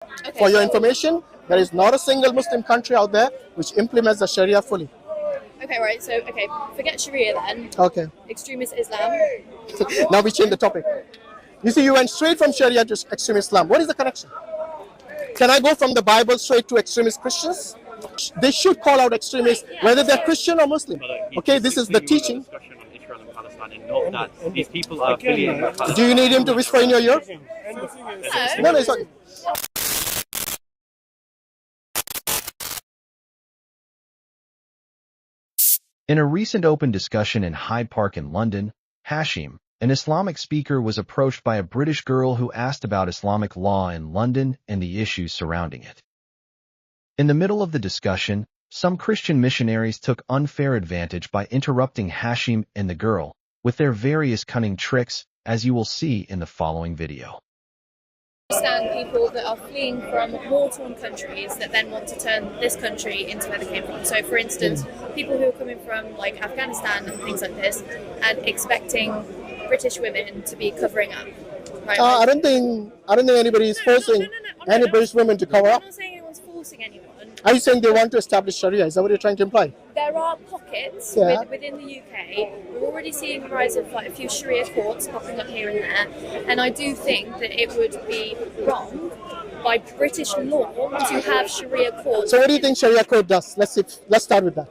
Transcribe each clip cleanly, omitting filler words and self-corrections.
Okay, For your information, there is not a single Muslim country out there which implements the Sharia fully. Okay, right. So, forget Sharia then. Okay. Extremist Islam. Now we change the topic. You see, you went straight from Sharia to extremist Islam. What is the connection? Can I go from the Bible straight to extremist Christians? They should call out extremists, whether they're Christian or Muslim. Okay, this is the teaching. These people are affiliated with Palestine. Do you need him to whisper in your ear? No, it's okay. In a recent open discussion in Hyde Park in London, Hashim, an Islamic speaker, was approached by a British girl who asked about Islamic law in London and the issues surrounding it. In the middle of the discussion, some Christian missionaries took unfair advantage by interrupting Hashim and the girl with their various cunning tricks, as you will see in the following video. Understand people that are fleeing from war-torn countries that then want to turn this country into where they came from. So, for instance, people who are coming from like Afghanistan and things like this, and expecting British women to be covering up. Right? I don't think anybody is forcing any British women to cover up. I'm not saying anyone's forcing anyone. Are you saying they want to establish Sharia? Is that what you're trying to imply? There are pockets within the UK. We're already seeing the rise of like a few Sharia courts popping up here and there, and I do think that it would be wrong by British law to have Sharia courts. So what do you think Sharia court does? Let's start with that.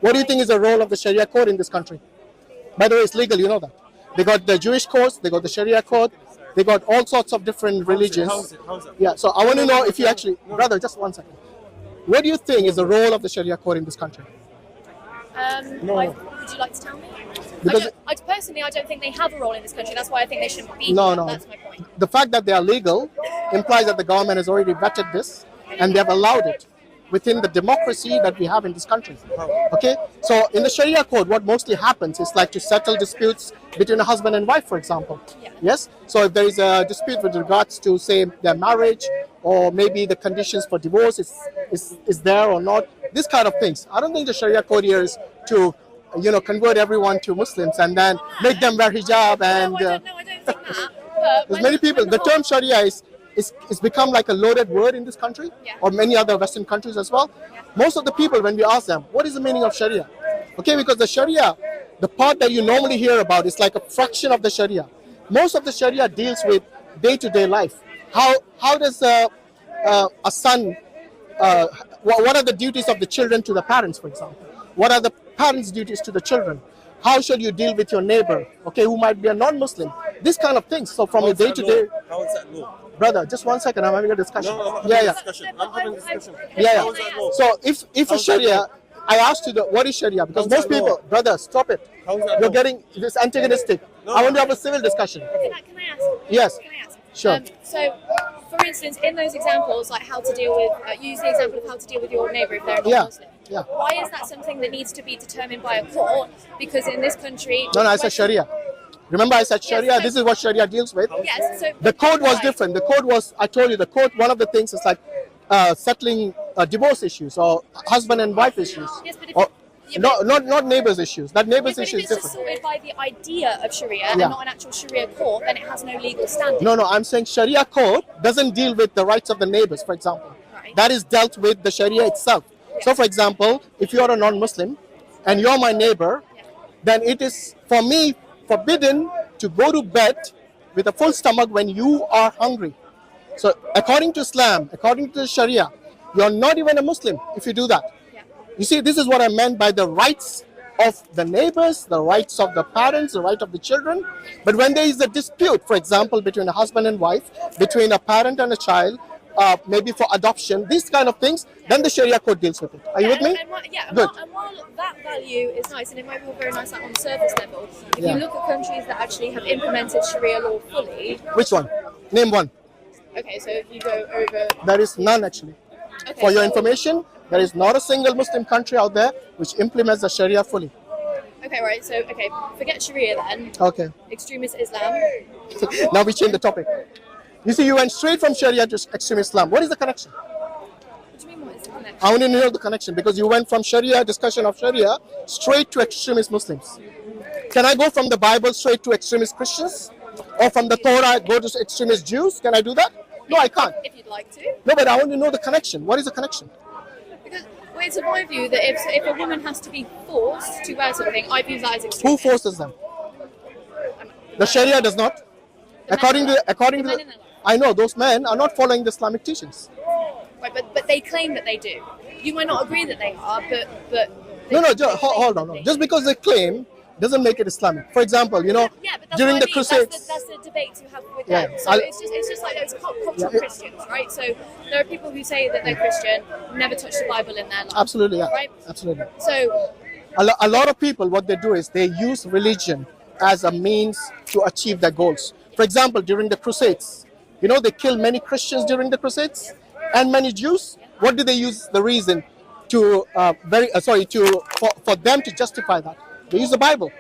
What do you think is the role of the Sharia court in this country? By the way, it's legal, you know that. They got the Jewish courts, they got the Sharia court, they got all sorts of different religions. How's it? Yeah, so I want to know if you actually, brother, just 1 second. What do you think is the role of the Sharia court in this country? Would you like to tell me? Because I personally don't think they have a role in this country. That's why I think they shouldn't be No, here. no. That's my point. The fact that they are legal implies that the government has already vetted this and they have allowed it within the democracy that we have in this country. Okay? So in the Sharia code, what mostly happens is like to settle disputes between a husband and wife, for example. Yeah. Yes? So if there is a dispute with regards to, say, their marriage, or maybe the conditions for divorce is there or not, this kind of things. I don't think the Sharia code here is to, convert everyone to Muslims and then make them wear hijab and... No, I don't think that. There's many people, the term Sharia is become like a loaded word in this country, or many other Western countries as well. Most of the people, when we ask them, what is the meaning of Sharia? Okay, because the Sharia, the part that you normally hear about is like a fraction of the Sharia. Most of the Sharia deals with day-to-day life. How does a son, what are the duties of the children to the parents, for example? What are the parents' duties to the children? How should you deal with your neighbor, okay, who might be a non-Muslim? This kind of things. So from a day-to-day... How is that law? Brother, just 1 second, I'm having a discussion. No, I'm having a discussion. Yeah. How is that law? So if a Sharia, I asked you what is Sharia? Because most people, brother, stop it. How is that You're law? getting this antagonistic. I want to have a civil discussion. Can I ask? Yes. Can I ask? Sure. So, for instance, in those examples, like how to deal with, use the example of how to deal with your neighbour if they're a non-Muslim. Yeah. Why is that something that needs to be determined by a court? Because in this country... No, I said Sharia. Remember I said Sharia, this is what Sharia deals with. Yes, so... The code was different. The code was, I told you, the code, one of the things is like settling divorce issues or husband and wife issues. Yes, but if... Or, not neighbors issues. That neighbors issue is If it's different. sorted by the idea of Sharia and not an actual Sharia court, then it has no legal standing. No, I'm saying Sharia code doesn't deal with the rights of the neighbors, for example. Right. That is dealt with the Sharia itself. So, for example, if you are a non-Muslim and you're my neighbor, then it is, for me, forbidden to go to bed with a full stomach when you are hungry. So, according to Islam, according to the Sharia, you're not even a Muslim if you do that. You see, this is what I meant by the rights of the neighbors, the rights of the parents, the right of the children. But when there is a dispute, for example, between a husband and wife, between a parent and a child, maybe for adoption, these kind of things, then the Sharia code deals with it. Are you with me? Good. And while that value is nice, and it might be very nice like, on the surface level, if you look at countries that actually have implemented Sharia law fully... Which one? Name one. Okay, so if you go over... There is none, actually. Okay, For your information, there is not a single Muslim country out there which implements the Sharia fully. Okay, right, so, forget Sharia then. Okay. Extremist Islam. Now we change the topic. You see, you went straight from Sharia to extremist Islam. What is the connection? What do you mean, what is the connection? I want to know the connection because you went from Sharia, discussion of Sharia, straight to extremist Muslims. Can I go from the Bible straight to extremist Christians? Or from the Torah, go to extremist Jews? Can I do that? No, I can't. If you'd like to. No, but I want to know the connection. What is the connection? Because well, it's in my view that if a woman has to be forced to wear something, I view that as Who extreme. forces them? The Sharia does not. According to I know those men are not following the Islamic teachings. Right, but they claim that they do. You might not agree that they are, but No, hold on. No. Just because they claim doesn't make it Islamic. For example, yeah, but that's during what I the mean. Crusades. That's the debate to have with Yeah, them. So it's just like those cultural Christians, right? So there are people who say that they're Christian, never touch the Bible in their life. Absolutely, yeah. Right? Absolutely. So A lot of people, what they do is they use religion as a means to achieve their goals. For example, during the Crusades, they killed many Christians during the Crusades and many Jews. What do they use the reason to for them to justify that? They use the Bible.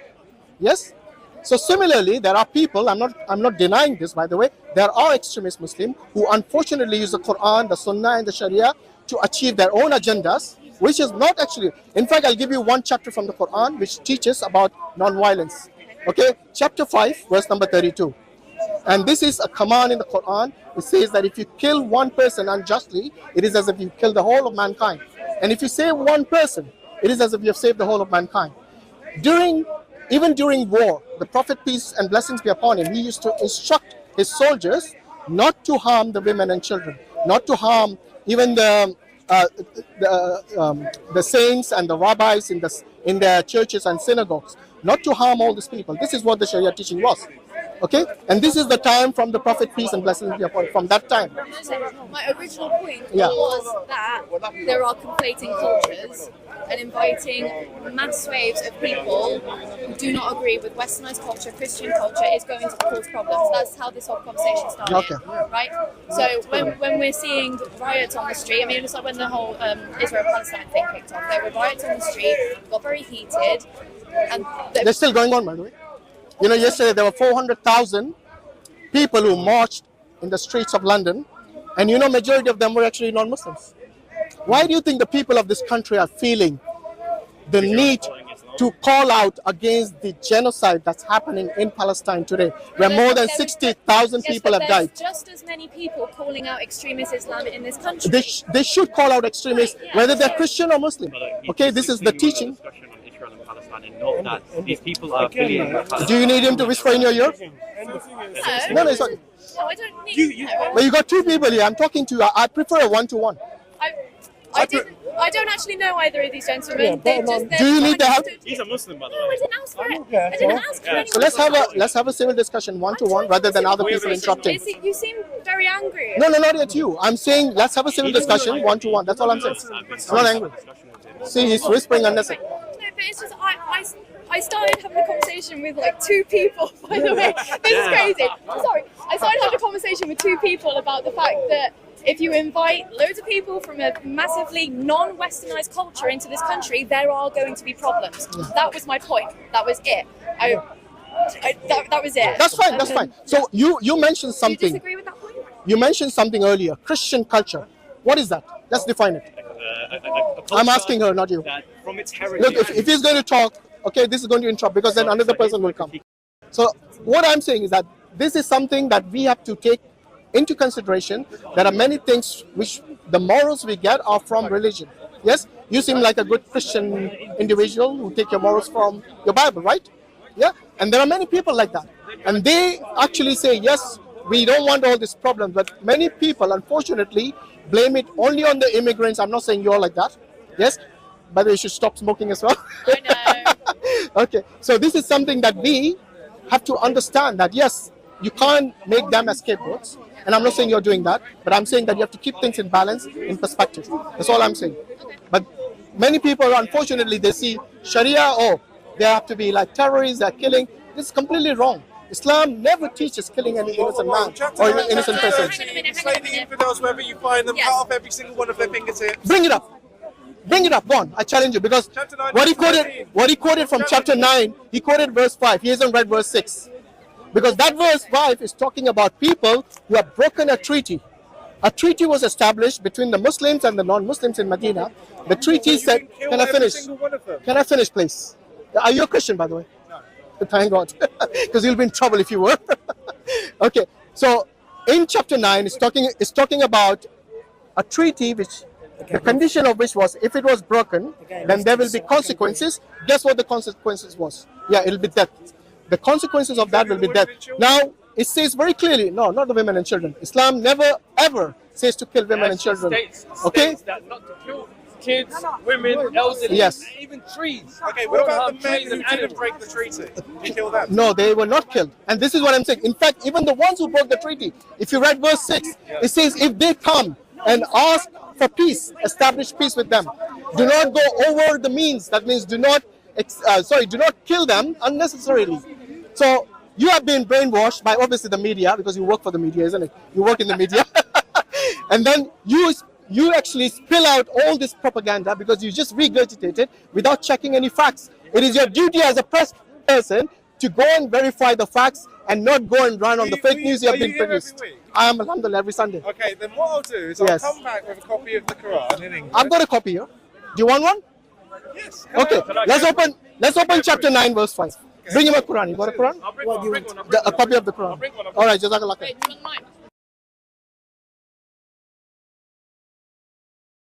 Yes. So similarly, there are people. I'm not denying this, by the way. There are extremist Muslims who unfortunately use the Quran, the Sunnah, and the Sharia to achieve their own agendas, which is not actually. In fact, I'll give you one chapter from the Quran which teaches about non-violence. Okay, chapter 5, verse number 32. And this is a command in the Quran. It says that if you kill one person unjustly, it is as if you killed the whole of mankind. And if you save one person, it is as if you have saved the whole of mankind. Even during war, the Prophet, peace and blessings be upon him, he used to instruct his soldiers not to harm the women and children, not to harm even the saints and the rabbis in their churches and synagogues, not to harm all these people. This is what the Sharia teaching was. Okay, and this is the time from the Prophet, peace and blessings be upon him, from that time. my original point was that there are conflating cultures and inviting mass waves of people who do not agree with westernized culture, Christian culture, is going to cause problems. That's how this whole conversation started. Okay. Right? So when we're seeing riots on the street, I mean, it's like when the whole Israel-Palestine thing kicked off, there were riots on the street, got very heated, and they're still going on, by the way. Yesterday there were 400,000 people who marched in the streets of London, and majority of them were actually non-Muslims. Why do you think the people of this country are feeling the need to call out against the genocide that's happening in Palestine today, where more than 60,000 people have died? Just as many people calling out extremist Islam in this country. They should call out extremists, whether they're Christian or Muslim. Okay, this is the teaching. And note that these people are affiliated with Do you need him to whisper in your ear? No, it's okay. No, I don't need But you got two people here. I'm talking to you. I prefer a one-to-one. I don't actually know either of these gentlemen. Do you need the help? He's a Muslim, by the No, I way. didn't ask for it. I didn't ask for anyone. So let's have a civil discussion one-to-one rather than other people interrupting. You seem very angry. No, not at you. I'm saying let's have a civil discussion one-to-one. That's all I'm saying. I'm not angry. See, he's whispering unnecessarily. No, but it's just I started having a conversation with like two people, by the way. This is crazy. Sorry. I started having a conversation with two people about the fact that if you invite loads of people from a massively non-westernized culture into this country, there are going to be problems. That was my point. That was it. That was it. That's fine. That's fine. So you mentioned Do you something. disagree with that point? You mentioned something earlier. Christian culture. What is that? Let's define it. I'm asking her, not you. That from its heritage. Look, if he's going to talk, okay, this is going to interrupt because then another person will come. So what I'm saying is that this is something that we have to take into consideration. There are many things which the morals we get are from religion. Yes, you seem like a good Christian individual who take your morals from your Bible, right? Yeah, and there are many people like that, and they actually say, yes, we don't want all these problems, but many people, unfortunately, blame it only on the immigrants. I'm not saying you're like that. Yes, but you should stop smoking as well. I know. Okay, so this is something that we have to understand, that yes, you can't make them as scapegoats. And I'm not saying you're doing that, but I'm saying that you have to keep things in balance, in perspective. That's all I'm saying. But many people, unfortunately, they see Sharia, they have to be like terrorists, they're killing. This is completely wrong. Islam never teaches killing any innocent man or an innocent person. Slay the infidels wherever you find them, cut off every single one of their fingertips. Bring it up. Bring it up. Go on. I challenge you, because what he quoted from chapter 9, he quoted verse 5. He hasn't read verse 6. Because that verse 5 is talking about people who have broken a treaty. A treaty was established between the Muslims and the non-Muslims in Medina. The treaty said, can I finish? Can I finish, please? Are you a Christian, by the way? No. Thank God. Because you'll be in trouble if you were. Okay. So in chapter 9, it's talking about a treaty which the condition of which was if it was broken, then there will be consequences. Guess what the consequences was? Yeah, it'll be death. The consequences of that will be death. Now, it says very clearly, no, not the women and children. Islam never ever says to kill women and children. Okay? That not to kill kids, women, elderly, Yes. and even trees. Okay, what about the Trees men and who didn't animals. break the treaty? You kill them? No, they were not killed. And this is what I'm saying. In fact, even the ones who broke the treaty, if you read verse 6, it says if they come and ask for peace, establish peace with them. Do not go over the means. That means do not kill them unnecessarily. So you have been brainwashed by obviously the media, because you work for the media, isn't it? You work in the media. And then you actually spill out all this propaganda because you just regurgitate it without checking any facts. It is your duty as a press person to go and verify the facts and not go and run on the fake news you have been produced. I am, alhamdulillah, every Sunday. Okay, then what I'll do is Yes. I'll come back with a copy of the Quran in English. I've got a copy here. Do you want one? Yes. Okay, let's open chapter 9 verse 5. Bring him a Quran. You got a Quran? I'll bring one. A copy of the Quran. bring one. All right, Jazakallah khair. Wait, do you want mine?